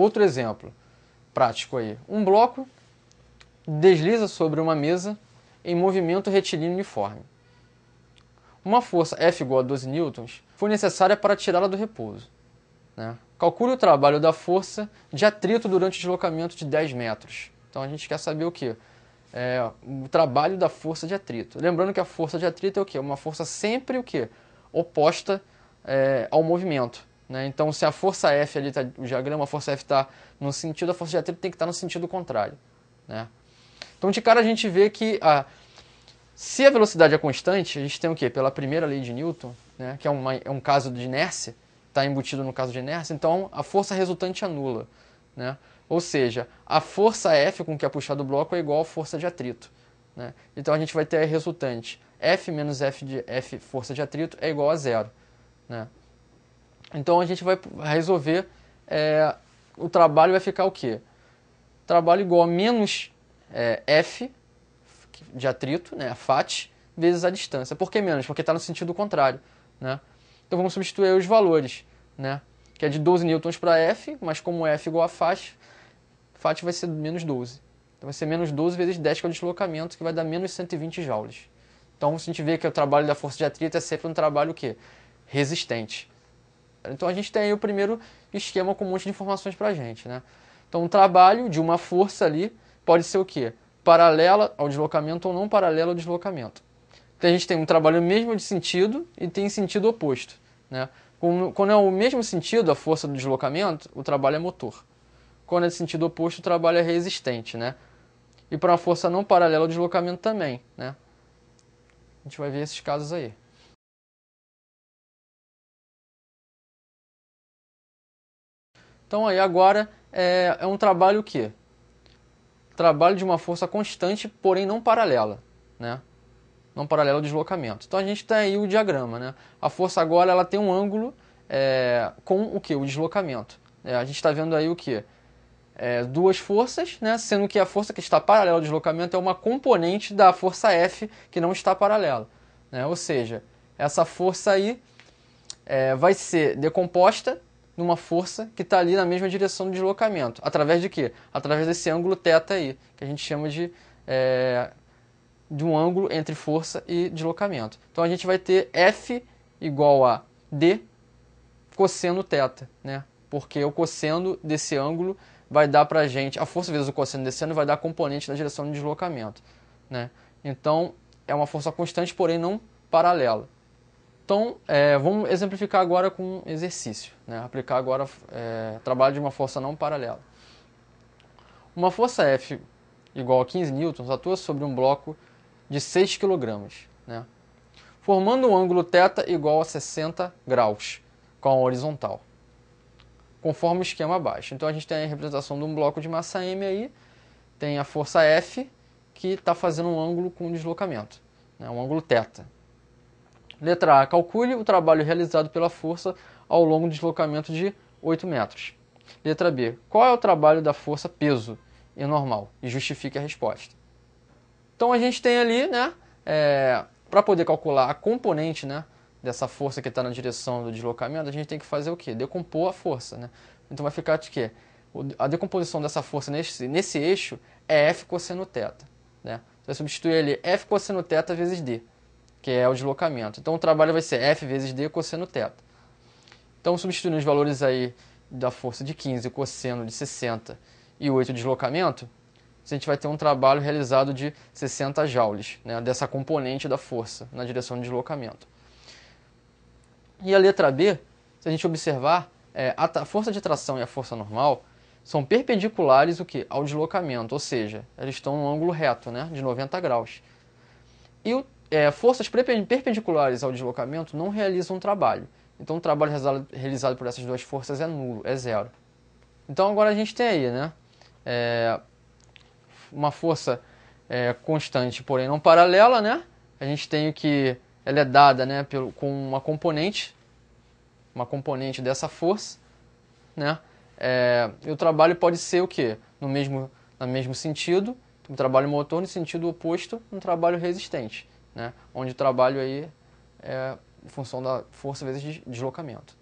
Outro exemplo prático aí. Um bloco desliza sobre uma mesa em movimento retilíneo uniforme. Uma força F igual a 12 newtons foi necessária para tirá-la do repouso, né? Calcule o trabalho da força de atrito durante o deslocamento de 10 metros. Então a gente quer saber o quê? O trabalho da força de atrito. Lembrando que a força de atrito é o quê? Uma força sempre o quê? Oposta ao movimento, né? Então se a força F ali tá, o diagrama, a força F está no sentido, a força de atrito tem que estar no sentido contrário, né? Então de cara a gente vê que se a velocidade é constante, a gente tem o quê? Pela primeira lei de Newton, né? Que é um caso de inércia, está embutido no caso de inércia, então a força resultante é nula, né? Ou seja, a força F com que é puxado o bloco é igual à força de atrito, né? Então a gente vai ter a resultante F menos F força de atrito é igual a zero, né? Então a gente vai resolver, o trabalho vai ficar o quê? Trabalho igual a menos F de atrito, né, FAT, vezes a distância. Por que menos? Porque está no sentido contrário, né? Então vamos substituir os valores, né? Que é de 12 newtons para F, mas como F igual a FAT, FAT vai ser menos 12. Então vai ser menos 12 vezes 10, que é o deslocamento, que vai dar menos 120 joules. Então a gente vê que o trabalho da força de atrito é sempre um trabalho o quê? Resistente. Então a gente tem aí o primeiro esquema com um monte de informações para a gente, né? Então o trabalho de uma força ali pode ser o quê? Paralela ao deslocamento ou não paralela ao deslocamento. Então a gente tem um trabalho mesmo de sentido e tem sentido oposto, né? Quando é o mesmo sentido, a força do deslocamento, o trabalho é motor. Quando é de sentido oposto, o trabalho é resistente, né? E para uma força não paralela ao deslocamento também, né? A gente vai ver esses casos aí. Então aí agora é um trabalho o quê? Trabalho de uma força constante, porém não paralela, né? Não paralela ao deslocamento. Então a gente tem aí o diagrama, né? A força agora ela tem um ângulo com o que? O deslocamento. A gente está vendo aí o que? Duas forças, né? Sendo que a força que está paralela ao deslocamento é uma componente da força F que não está paralela, né? Ou seja, essa força aí vai ser decomposta numa força que está ali na mesma direção do deslocamento. Através de quê? Através desse ângulo θ aí, que a gente chama de um ângulo entre força e deslocamento. Então a gente vai ter F igual a D cosseno θ, né? Porque o cosseno desse ângulo vai dar pra gente, a força vezes o cosseno desse ângulo vai dar a componente da direção do deslocamento, né? Então é uma força constante, porém não paralela. Então, vamos exemplificar agora com um exercício, né? Aplicar agora trabalho de uma força não paralela. Uma força F igual a 15 newtons atua sobre um bloco de 6 kg, né? Formando um ângulo θ igual a 60 graus com a horizontal, conforme o esquema abaixo. Então a gente tem a representação de um bloco de massa M aí, tem a força F que está fazendo um ângulo com deslocamento, né? Um ângulo θ. Letra A. Calcule o trabalho realizado pela força ao longo do deslocamento de 8 metros. Letra B. Qual é o trabalho da força peso e normal? E justifique a resposta. Então a gente tem ali, né, para poder calcular a componente, né, dessa força que está na direção do deslocamento, a gente tem que fazer o quê? Decompor a força, né? Então vai ficar de quê? A decomposição dessa força nesse eixo é F cosseno θ, né? Você vai substituir ali F cosseno θ vezes D, que é o deslocamento. Então o trabalho vai ser F vezes D cosseno θ. Então substituindo os valores aí da força de 15, cosseno de 60 e 8 deslocamento, a gente vai ter um trabalho realizado de 60 joules, né, dessa componente da força na direção do deslocamento. E a letra B, se a gente observar, a força de tração e a força normal são perpendiculares o quê? Ao deslocamento, ou seja, eles estão num ângulo reto, né, de 90 graus. E forças perpendiculares ao deslocamento não realizam trabalho. Então o trabalho realizado por essas duas forças é nulo, é zero. Então agora a gente tem aí, né, uma força constante, porém não paralela, né? A gente tem que ela é dada, né, com uma componente dessa força, né? E o trabalho pode ser o quê? No mesmo sentido, um trabalho motor no sentido oposto, um trabalho resistente, né? Onde o trabalho aí é em função da força vezes deslocamento.